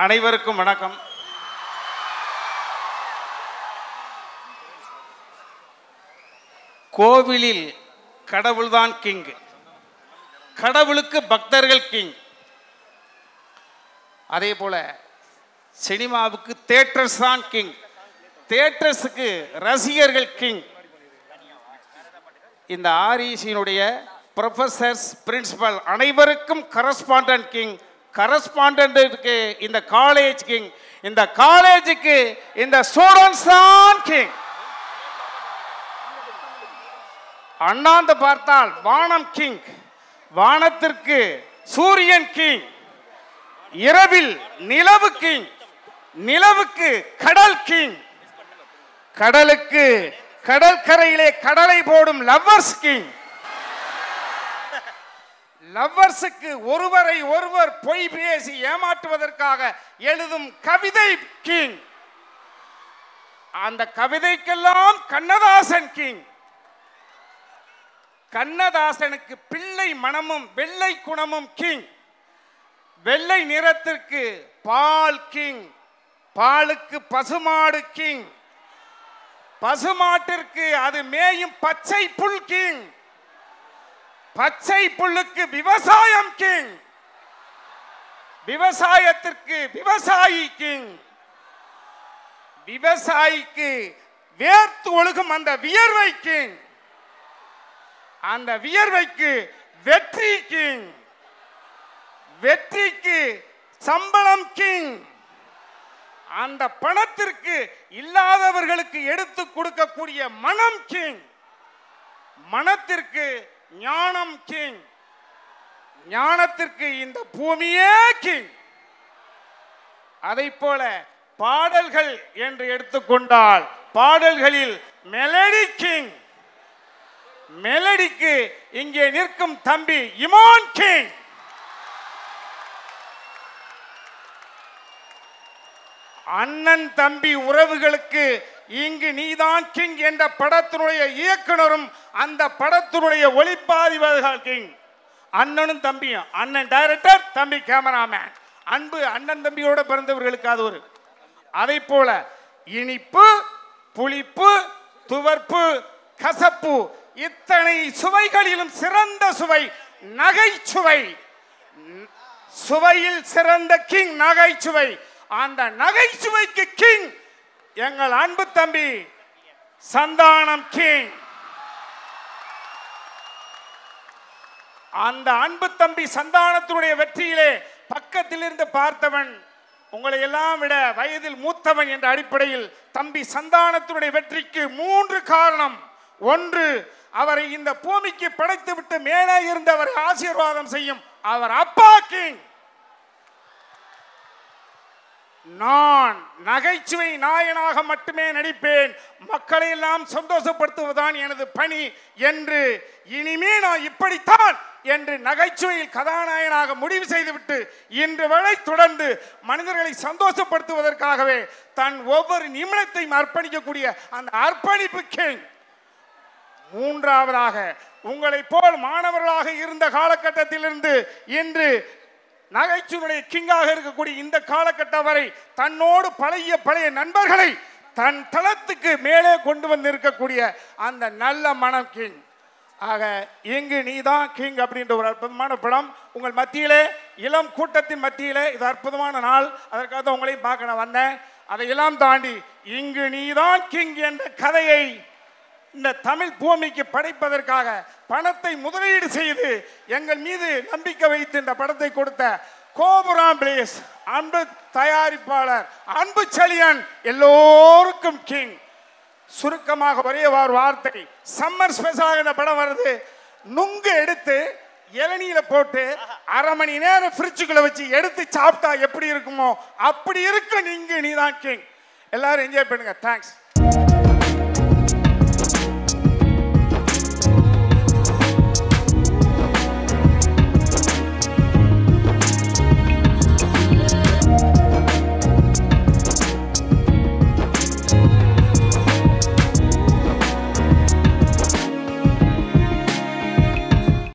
அனைவருக்கும் வணக்கம். கோவிலில் கடவுள்தான் கிங், கடவுளுக்கு பக்தர்கள் கிங். அதே போல சினிமாவுக்கு தியேட்டர்ஸ் தான் கிங், தியேட்டர்ஸுக்கு ரசிகர்கள் கிங். இந்த ஆர்இசியினுடைய ப்ரொஃபசர்ஸ், பிரின்சிபல் அனைவருக்கும் கரஸ்பாண்டன்ட் கிங், கரஸ்பாண்டன்ட்டுக்கு இந்த காலேஜ் கிங், இந்த காலேஜுக்கு இந்த ஸ்டூடெண்ட்ஸ் தான் கிங். அண்ணாந்து பார்த்தால் வானம் கிங், வானத்திற்கு சூரியன் கிங், இரவில் நிலவு கிங், நிலவுக்கு கடல் கிங், கடலுக்கு கடற்கரையிலே கடலை போடும் லவ்வர்ஸ் கிங், லவ்வர்ஸுக்கு ஒருவரை ஒருவர் பொய் பேசி ஏமாற்றுவதற்காக எழுதும் கவிதை கிங், அந்த கவிதைக்கெல்லாம் கண்ணதாசன் கிங். கண்ணதாசனுக்கு பிள்ளை மனமும் வெள்ளை குணமும் கிங், வெள்ளை நிறத்திற்கு பால் கிங், பாலுக்கு பசுமாடு கிங், பசுமாட்டிற்கு அது மேயும் பச்சை புல் கிங், பச்சை புல்லுக்கு விவசாயம் கிங், விவசாயத்திற்கு விவசாயி கிங், விவசாயிக்கு வேர்த்து ஒழுகும் அந்த வியர்வை கிங், அந்த வியர்வைக்கு வெற்றி கிங், வெற்றிக்கு சம்பளம் கிங், அந்த பணத்திற்கு இல்லாதவர்களுக்கு எடுத்து கொடுக்கக்கூடிய மனம் கிங், மனத்திற்கு ஞானம் கிங், ஞானத்திற்கு இந்த பூமியே கிங். அதை போல பாடல்கள் என்று எடுத்துக்கொண்டால் பாடல்களில் மெலடி கிங், மெலடிக்கு இங்கே நிற்கும் தம்பி இமான் கிங். அண்ணன் தம்பி உறவுகளுக்கு இங்கு நீதான் கிங் என்ற படத்தினுடைய இயக்குனரும் அந்த படத்தினுடைய ஒளிப்பாதிவாளர்கள் கிங். அண்ணனும் தம்பியும், அண்ணன் டைரக்டர், தம்பி கேமராமேன். அன்பு அண்ணன் தம்பியோட பிறந்தவர்களுக்கு அது ஒரு. அதை போல இனிப்பு, புளிப்பு, துவர்ப்பு, கசப்பு, இத்தனை சுவைகளிலும் சிறந்த சுவை நகைச்சுவை. சுவையில் சிறந்த கிங் நகைச்சுவை. அந்த நகைச்சுவைக்கு கிங் எங்கள் அன்பு தம்பி சந்தானம் கிங். அந்த அன்பு தம்பி சந்தானத்தினுடைய வெற்றியிலே பக்கத்திலிருந்து பார்த்தவன், உங்களை எல்லாம் விட வயதில் மூத்தவன் என்ற அடிப்படையில் தம்பி சந்தானத்தினுடைய வெற்றிக்கு 3 காரணம். ஒன்று, அவரை இந்த பூமிக்கு படைத்துவிட்டு மேலே இருந்து அவரை ஆசீர்வாதம் செய்யும் அவர் அப்பா கிங். நான் நகைச்சுவை நாயனாக மட்டுமே நடிப்பேன், மக்களை எல்லாம் சந்தோஷப்படுத்துவதுதான் எனது பணி என்று, இனிமே நான் இப்படித்தான் என்று நகைச்சுவையில் கதாநாயகனாக முடிவு செய்துவிட்டு இன்று வரை தொடர்ந்து மனிதர்களை சந்தோஷப்படுத்துவதற்காகவே தன் ஒவ்வொரு நிமிடத்தையும் அர்ப்பணிக்கக்கூடிய அந்த அர்ப்பணிப்பு கிங். மூன்றாவதாக, உங்களை போல் மாணவர்களாக இருந்த காலகட்டத்திலிருந்து இன்று நகைச்சுவையுடைய கிங்காக இருக்கக்கூடிய இந்த காலகட்டம் வரை தன்னோடு பழைய நண்பர்களை தன் தளத்துக்கு மேலே கொண்டு வந்து இருக்கக்கூடிய அந்த நல்ல மனம் கிங். ஆக இங்கு நீதான் கிங் அப்படின்ற ஒரு அற்புதமான படம் உங்கள் மத்தியிலே, இளம் கூட்டத்தின் மத்தியிலே இது அற்புதமான நாள். அதற்காக உங்களையும் பார்க்க நான் வந்தேன். அதையெல்லாம் தாண்டி இங்கு நீதான் கிங் என்ற கதையை இந்த தமிழ் பூமிக்கு படைப்பதற்காக பணத்தை முதலீடு செய்து எங்கள் மீது நம்பிக்கை வைத்து இந்த படத்தை கொடுத்த கோபுரம் பிளேஸ் அன்பு தயாரிப்பாளர் அன்பு செழியன் எல்லோருக்கும் கிங். சுருக்கமாக ஒரே ஒரு வார்த்தை, சம்மர் ஸ்பெஷலாக இந்த படம் வருது. நுங்கு எடுத்து இளநீல போட்டு 1/2 மணி நேரம் ஃப்ரிட்ஜுக்குள்ள வச்சு எடுத்து சாப்பிட்டா எப்படி இருக்குமோ அப்படி இருக்கு நீங்க நீதான் கிங். எல்லாரும் என்ஜாய் பண்ணுங்க. தேங்க்ஸ்.